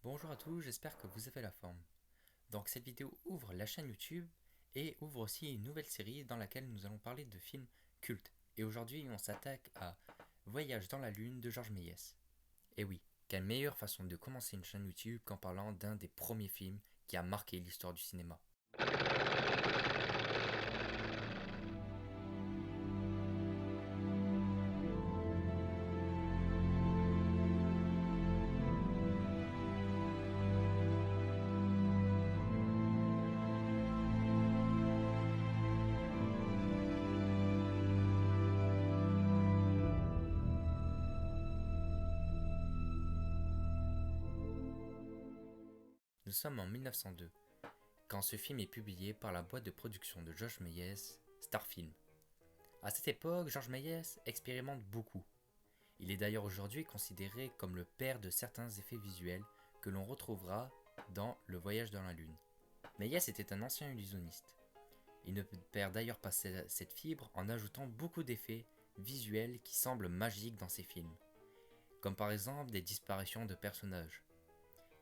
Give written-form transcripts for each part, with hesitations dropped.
Bonjour à tous, j'espère que vous avez la forme. Donc cette vidéo ouvre la chaîne YouTube et ouvre aussi une nouvelle série dans laquelle nous allons parler de films cultes. Et aujourd'hui on s'attaque à Voyage dans la Lune de Georges Méliès. Et oui, quelle meilleure façon de commencer une chaîne YouTube qu'en parlant d'un des premiers films qui a marqué l'histoire du cinéma. Nous sommes en 1902, quand ce film est publié par la boîte de production de Georges Méliès, Starfilm. À cette époque, Georges Méliès expérimente beaucoup. Il est d'ailleurs aujourd'hui considéré comme le père de certains effets visuels que l'on retrouvera dans Le Voyage dans la Lune. Méliès était un ancien illusionniste. Il ne perd d'ailleurs pas cette fibre en ajoutant beaucoup d'effets visuels qui semblent magiques dans ses films, comme par exemple des disparitions de personnages.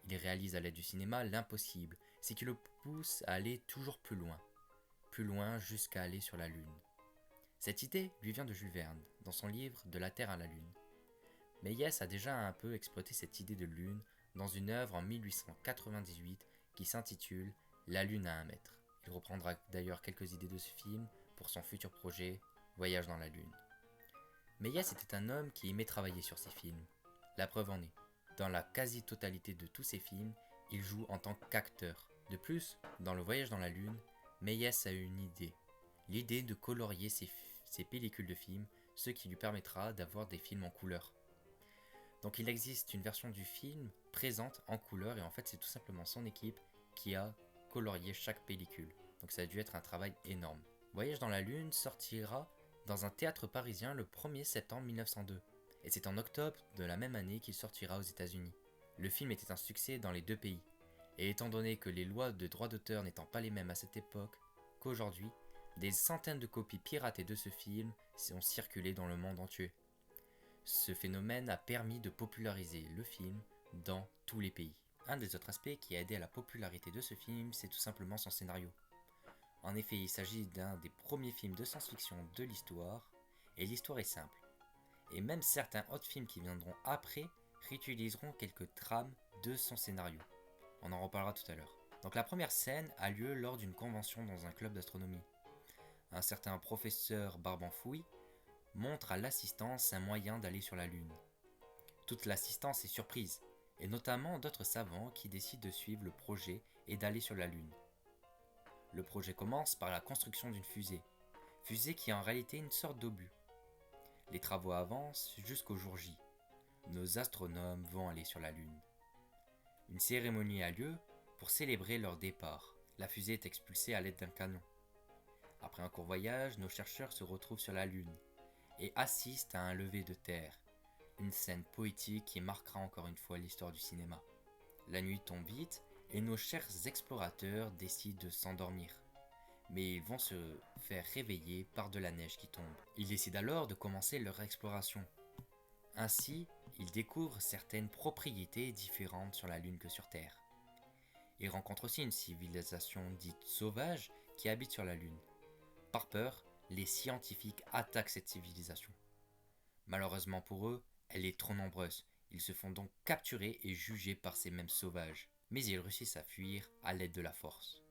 Il réalise à l'aide du cinéma l'impossible, c'est qui le pousse à aller toujours plus loin jusqu'à aller sur la Lune. Cette idée lui vient de Jules Verne, dans son livre De la Terre à la Lune. Méliès a déjà un peu exploité cette idée de lune dans une œuvre en 1898 qui s'intitule La Lune à 1 mètre. Il reprendra d'ailleurs quelques idées de ce film pour son futur projet Voyage dans la Lune. Méliès était un homme qui aimait travailler sur ses films. La preuve en est, dans la quasi-totalité de tous ses films, il joue en tant qu'acteur. De plus, dans Le Voyage dans la Lune, Méliès a eu une idée. L'idée de colorier ses pellicules de films, ce qui lui permettra d'avoir des films en couleur. Donc il existe une version du film présente en couleur et en fait c'est tout simplement son équipe qui a colorié chaque pellicule. Donc ça a dû être un travail énorme. Voyage dans la Lune sortira dans un théâtre parisien le 1er septembre 1902 et c'est en octobre de la même année qu'il sortira aux États-Unis. Le film était un succès dans les deux pays et étant donné que les lois de droit d'auteur n'étant pas les mêmes à cette époque qu'aujourd'hui, des centaines de copies piratées de ce film ont circulé dans le monde entier. Ce phénomène a permis de populariser le film dans tous les pays. Un des autres aspects qui a aidé à la popularité de ce film, c'est tout simplement son scénario. En effet, il s'agit d'un des premiers films de science-fiction de l'histoire, et l'histoire est simple. Et même certains autres films qui viendront après réutiliseront quelques trames de son scénario. On en reparlera tout à l'heure. Donc la première scène a lieu lors d'une convention dans un club d'astronomie. Un certain professeur Barbanfouille montre à l'assistance un moyen d'aller sur la Lune. Toute l'assistance est surprise, et notamment d'autres savants qui décident de suivre le projet et d'aller sur la Lune. Le projet commence par la construction d'une fusée qui est en réalité une sorte d'obus. Les travaux avancent jusqu'au jour J. Nos astronomes vont aller sur la Lune. Une cérémonie a lieu pour célébrer leur départ. La fusée est expulsée à l'aide d'un canon. Après un court voyage, nos chercheurs se retrouvent sur la Lune et assistent à un lever de terre. Une scène poétique qui marquera encore une fois l'histoire du cinéma. La nuit tombe vite et nos chers explorateurs décident de s'endormir. Mais ils vont se faire réveiller par de la neige qui tombe. Ils décident alors de commencer leur exploration. Ainsi, ils découvrent certaines propriétés différentes sur la Lune que sur Terre. Ils rencontrent aussi une civilisation dite sauvage qui habite sur la Lune. Par peur, les scientifiques attaquent cette civilisation. Malheureusement pour eux, elle est trop nombreuse. Ils se font donc capturer et juger par ces mêmes sauvages. Mais ils réussissent à fuir à l'aide de la force.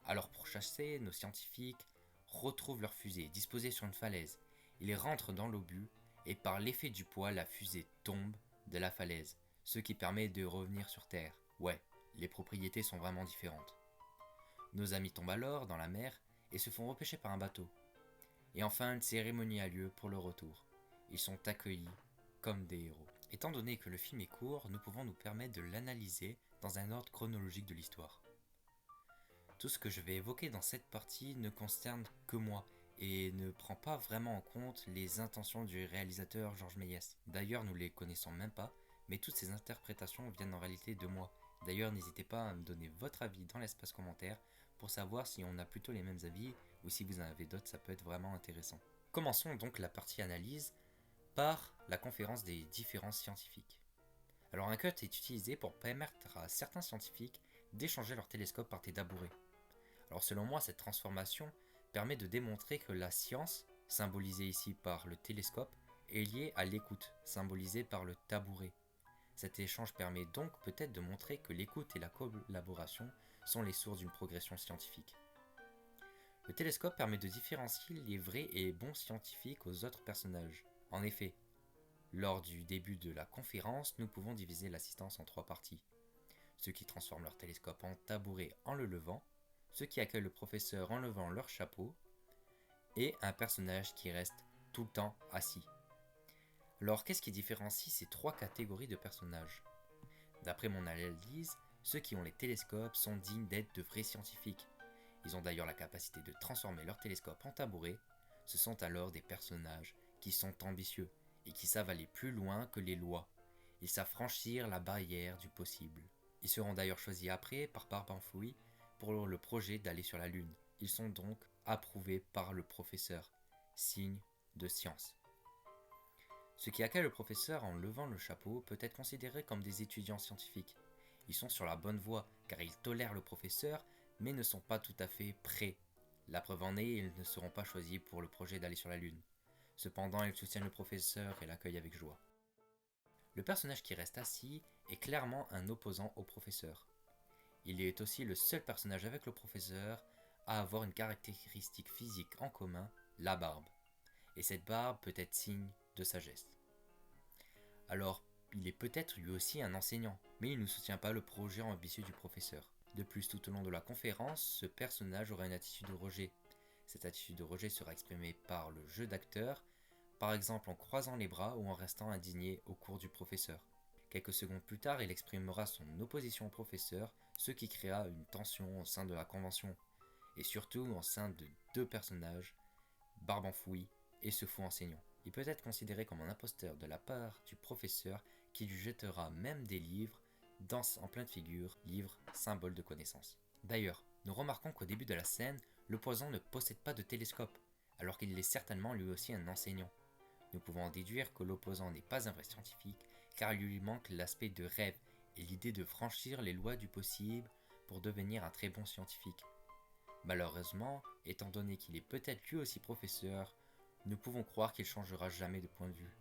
Alors pour chasser, nos scientifiques retrouvent leur fusée disposée sur une falaise. Ils rentrent dans l'obus et par l'effet du poids, la fusée tombe de la falaise, ce qui permet de revenir sur Terre. Ouais, les propriétés sont vraiment différentes. Nos amis tombent alors dans la mer et se font repêcher par un bateau. Et enfin, une cérémonie a lieu pour le retour. Ils sont accueillis comme des héros. Étant donné que le film est court, nous pouvons nous permettre de l'analyser dans un ordre chronologique de l'histoire. Tout ce que je vais évoquer dans cette partie ne concerne que moi et ne prend pas vraiment en compte les intentions du réalisateur Georges Méliès. D'ailleurs, nous les connaissons même pas, mais toutes ces interprétations viennent en réalité de moi. D'ailleurs, n'hésitez pas à me donner votre avis dans l'espace commentaire pour savoir si on a plutôt les mêmes avis ou si vous en avez d'autres, ça peut être vraiment intéressant. Commençons donc la partie analyse par la conférence des différents scientifiques. Alors un cut est utilisé pour permettre à certains scientifiques d'échanger leur télescope par des tabourets. Alors selon moi, cette transformation permet de démontrer que la science, symbolisée ici par le télescope, est liée à l'écoute, symbolisée par le tabouret. Cet échange permet donc peut-être de montrer que l'écoute et la collaboration sont les sources d'une progression scientifique. Le télescope permet de différencier les vrais et bons scientifiques aux autres personnages. En effet, lors du début de la conférence, nous pouvons diviser l'assistance en 3 parties. Ceux qui transforment leur télescope en tabouret en le levant, ceux qui accueillent le professeur en levant leur chapeau, et un personnage qui reste tout le temps assis. Alors qu'est-ce qui différencie ces 3 catégories de personnages? D'après mon analyse, ceux qui ont les télescopes sont dignes d'être de vrais scientifiques. Ils ont d'ailleurs la capacité de transformer leur télescope en tabouret. Ce sont alors des personnages qui sont ambitieux et qui savent aller plus loin que les lois. Ils savent franchir la barrière du possible. Ils seront d'ailleurs choisis après par Barbanfouille pour le projet d'aller sur la Lune. Ils sont donc approuvés par le professeur, signe de science. Ceux qui accueillent le professeur en levant le chapeau peut être considérés comme des étudiants scientifiques. Ils sont sur la bonne voie car ils tolèrent le professeur mais ne sont pas tout à fait prêts. La preuve en est, ils ne seront pas choisis pour le projet d'aller sur la Lune. Cependant, ils soutiennent le professeur et l'accueillent avec joie. Le personnage qui reste assis est clairement un opposant au professeur. Il est aussi le seul personnage avec le professeur à avoir une caractéristique physique en commun, la barbe. Et cette barbe peut être signe de sagesse. Alors, il est peut-être lui aussi un enseignant, mais il ne soutient pas le projet ambitieux du professeur. De plus, tout au long de la conférence, ce personnage aura une attitude de rejet. Cette attitude de rejet sera exprimée par le jeu d'acteur, par exemple en croisant les bras ou en restant indigné au cours du professeur. Quelques secondes plus tard, il exprimera son opposition au professeur, ce qui créera une tension au sein de la convention, et surtout au sein de 2 personnages, Barbanfouille et ce fou enseignant. Il peut être considéré comme un imposteur de la part du professeur qui lui jettera même des livres, danse en pleine figure, livre, symbole de connaissance. D'ailleurs, nous remarquons qu'au début de la scène, l'opposant ne possède pas de télescope, alors qu'il est certainement lui aussi un enseignant. Nous pouvons en déduire que l'opposant n'est pas un vrai scientifique, car il lui manque l'aspect de rêve et l'idée de franchir les lois du possible pour devenir un très bon scientifique. Malheureusement, étant donné qu'il est peut-être lui aussi professeur, nous pouvons croire qu'il changera jamais de point de vue.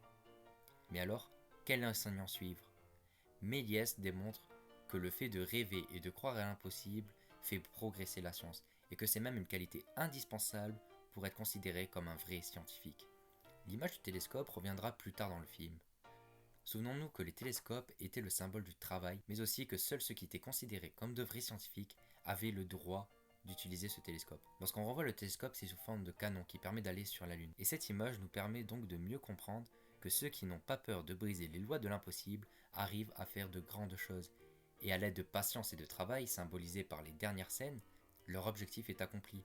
Mais alors, quel enseignant suivre? Méliès démontre que le fait de rêver et de croire à l'impossible fait progresser la science, et que c'est même une qualité indispensable pour être considéré comme un vrai scientifique. L'image du télescope reviendra plus tard dans le film. Souvenons-nous que les télescopes étaient le symbole du travail, mais aussi que seuls ceux qui étaient considérés comme de vrais scientifiques avaient le droit d'utiliser ce télescope. Lorsqu'on renvoie le télescope, c'est sous forme de canon qui permet d'aller sur la Lune. Et cette image nous permet donc de mieux comprendre que ceux qui n'ont pas peur de briser les lois de l'impossible arrivent à faire de grandes choses. Et à l'aide de patience et de travail, symbolisés par les dernières scènes, leur objectif est accompli.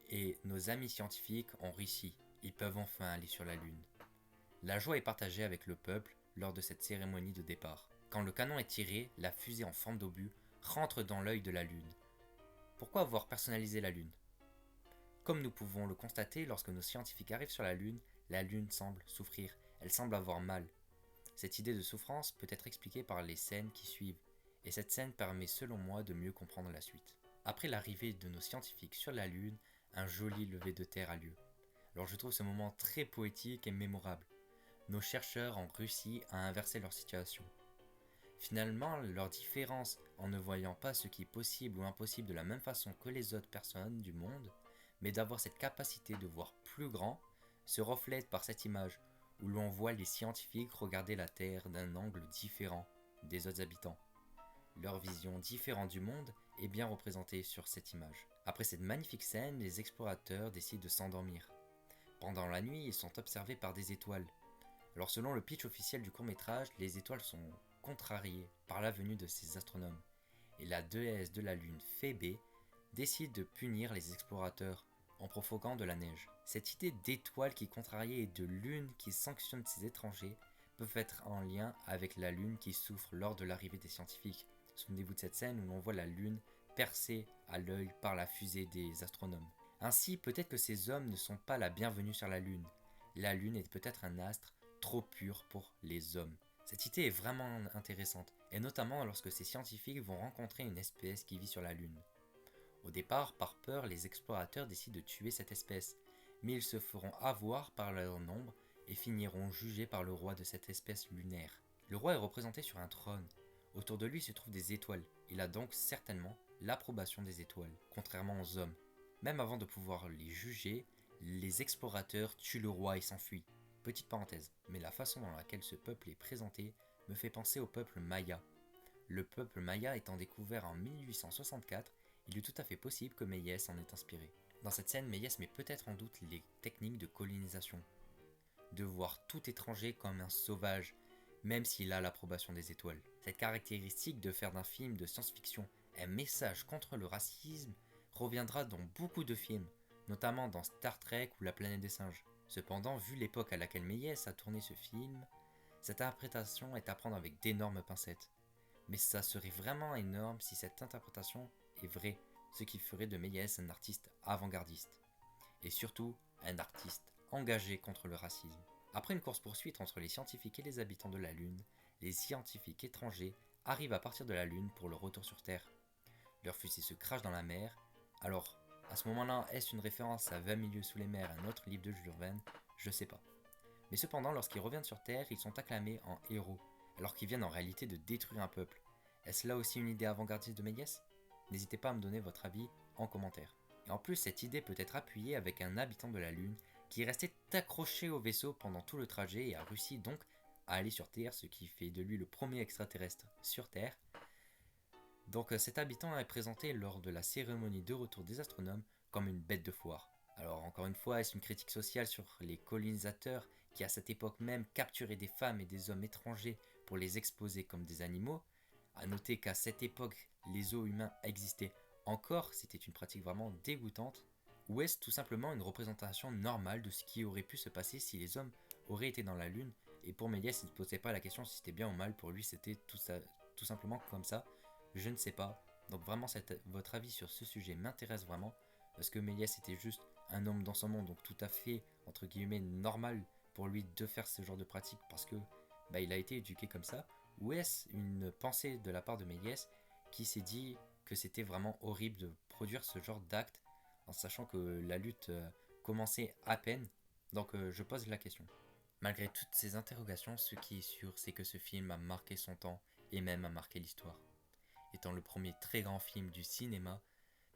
Et nos amis scientifiques ont réussi. Ils peuvent enfin aller sur la Lune. La joie est partagée avec le peuple lors de cette cérémonie de départ. Quand le canon est tiré, la fusée en forme d'obus rentre dans l'œil de la Lune. Pourquoi avoir personnalisé la Lune? Comme nous pouvons le constater, lorsque nos scientifiques arrivent sur la Lune semble souffrir, elle semble avoir mal. Cette idée de souffrance peut être expliquée par les scènes qui suivent, et cette scène permet selon moi de mieux comprendre la suite. Après l'arrivée de nos scientifiques sur la Lune, un joli lever de terre a lieu. Alors je trouve ce moment très poétique et mémorable. Nos chercheurs ont réussi à inverser leur situation. Finalement, leur différence en ne voyant pas ce qui est possible ou impossible de la même façon que les autres personnes du monde, mais d'avoir cette capacité de voir plus grand, se reflète par cette image où l'on voit les scientifiques regarder la Terre d'un angle différent des autres habitants. Leur vision différente du monde est bien représentée sur cette image. Après cette magnifique scène, les explorateurs décident de s'endormir. Pendant la nuit, ils sont observés par des étoiles. Alors selon le pitch officiel du court-métrage, les étoiles sont contrariées par la venue de ces astronomes. Et la déesse de la Lune, Phébé, décide de punir les explorateurs en provoquant de la neige. Cette idée d'étoile qui contrarie et de lune qui sanctionne ces étrangers peuvent être en lien avec la Lune qui souffre lors de l'arrivée des scientifiques. Souvenez-vous de cette scène où l'on voit la Lune percée à l'œil par la fusée des astronomes. Ainsi, peut-être que ces hommes ne sont pas la bienvenue sur la Lune. La Lune est peut-être un astre trop pur pour les hommes. Cette idée est vraiment intéressante, et notamment lorsque ces scientifiques vont rencontrer une espèce qui vit sur la Lune. Au départ, par peur, les explorateurs décident de tuer cette espèce, mais ils se feront avoir par leur nombre et finiront jugés par le roi de cette espèce lunaire. Le roi est représenté sur un trône. Autour de lui se trouvent des étoiles. Il a donc certainement l'approbation des étoiles, contrairement aux hommes. Même avant de pouvoir les juger, les explorateurs tuent le roi et s'enfuient. Petite parenthèse, mais la façon dans laquelle ce peuple est présenté me fait penser au peuple maya. Le peuple maya étant découvert en 1864, il est tout à fait possible que Méliès en ait inspiré. Dans cette scène, Méliès met peut-être en doute les techniques de colonisation. De voir tout étranger comme un sauvage, même s'il a l'approbation des étoiles. Cette caractéristique de faire d'un film de science-fiction un message contre le racisme reviendra dans beaucoup de films, notamment dans Star Trek ou La planète des singes. Cependant, vu l'époque à laquelle Méliès a tourné ce film, cette interprétation est à prendre avec d'énormes pincettes. Mais ça serait vraiment énorme si cette interprétation est vraie, ce qui ferait de Méliès un artiste avant-gardiste. Et surtout, un artiste engagé contre le racisme. Après une course-poursuite entre les scientifiques et les habitants de la Lune, les scientifiques étrangers arrivent à partir de la Lune pour le retour sur Terre. Leur fusée se crache dans la mer. Alors, à ce moment-là, est-ce une référence à 20 milieux sous les mers, un autre livre de Jules Verne? Je sais pas. Mais cependant, lorsqu'ils reviennent sur Terre, ils sont acclamés en héros, alors qu'ils viennent en réalité de détruire un peuple. Est-ce là aussi une idée avant-gardiste de Méliès? N'hésitez pas à me donner votre avis en commentaire. Et en plus, cette idée peut être appuyée avec un habitant de la Lune qui est resté accroché au vaisseau pendant tout le trajet et a réussi donc à aller sur Terre, ce qui fait de lui le premier extraterrestre sur Terre. Donc cet habitant est présenté lors de la cérémonie de retour des astronomes comme une bête de foire. Alors encore une fois, est-ce une critique sociale sur les colonisateurs qui à cette époque même capturaient des femmes et des hommes étrangers pour les exposer comme des animaux? A noter qu'à cette époque, les zoos humains existaient encore, c'était une pratique vraiment dégoûtante. Ou est-ce tout simplement une représentation normale de ce qui aurait pu se passer si les hommes auraient été dans la Lune? Et pour Méliès, il ne se posait pas la question si c'était bien ou mal, pour lui c'était tout simplement comme ça. Je ne sais pas. Donc vraiment, votre avis sur ce sujet m'intéresse vraiment, parce que Méliès était juste un homme dans son monde, donc tout à fait, entre guillemets, normal pour lui de faire ce genre de pratique, parce que il a été éduqué comme ça. Ou est-ce une pensée de la part de Méliès qui s'est dit que c'était vraiment horrible de produire ce genre d'acte en sachant que la lutte commençait à peine? Donc je pose la question. Malgré toutes ces interrogations, ce qui est sûr, c'est que ce film a marqué son temps et même a marqué l'histoire. Étant le premier très grand film du cinéma,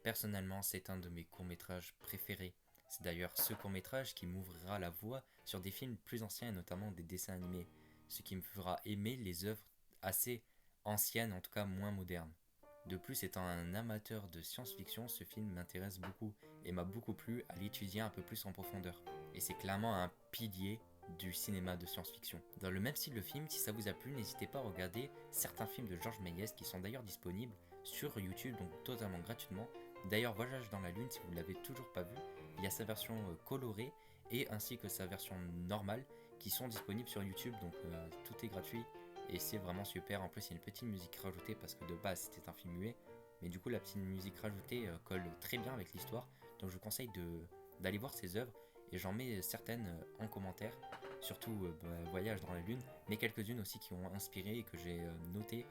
personnellement c'est un de mes courts-métrages préférés. C'est d'ailleurs ce court-métrage qui m'ouvrira la voie sur des films plus anciens et notamment des dessins animés, ce qui me fera aimer les œuvres assez anciennes, en tout cas moins modernes. De plus, étant un amateur de science-fiction, ce film m'intéresse beaucoup et m'a beaucoup plu à l'étudier un peu plus en profondeur. Et c'est clairement un pilier du cinéma de science-fiction. Dans le même style de film, si ça vous a plu, n'hésitez pas à regarder certains films de Georges Méliès qui sont d'ailleurs disponibles sur YouTube, donc totalement gratuitement. D'ailleurs, Voyage dans la Lune, si vous ne l'avez toujours pas vu, il y a sa version colorée et ainsi que sa version normale qui sont disponibles sur YouTube, donc tout est gratuit et c'est vraiment super. En plus, il y a une petite musique rajoutée parce que de base c'était un film muet, mais du coup la petite musique rajoutée colle très bien avec l'histoire, donc je vous conseille d'aller voir ces œuvres et j'en mets certaines en commentaire, surtout Voyage dans la Lune, mais quelques-unes aussi qui ont inspiré et que j'ai notées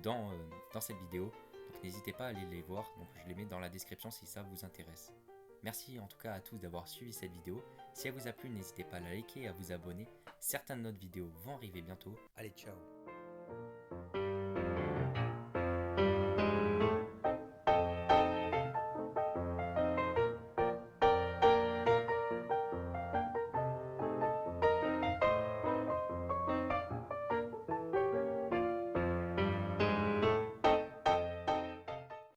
dans cette vidéo, donc n'hésitez pas à aller les voir, donc je les mets dans la description si ça vous intéresse. Merci en tout cas à tous d'avoir suivi cette vidéo. Si elle vous a plu, n'hésitez pas à la liker et à vous abonner. Certaines de notre vidéos vont arriver bientôt. Allez, ciao!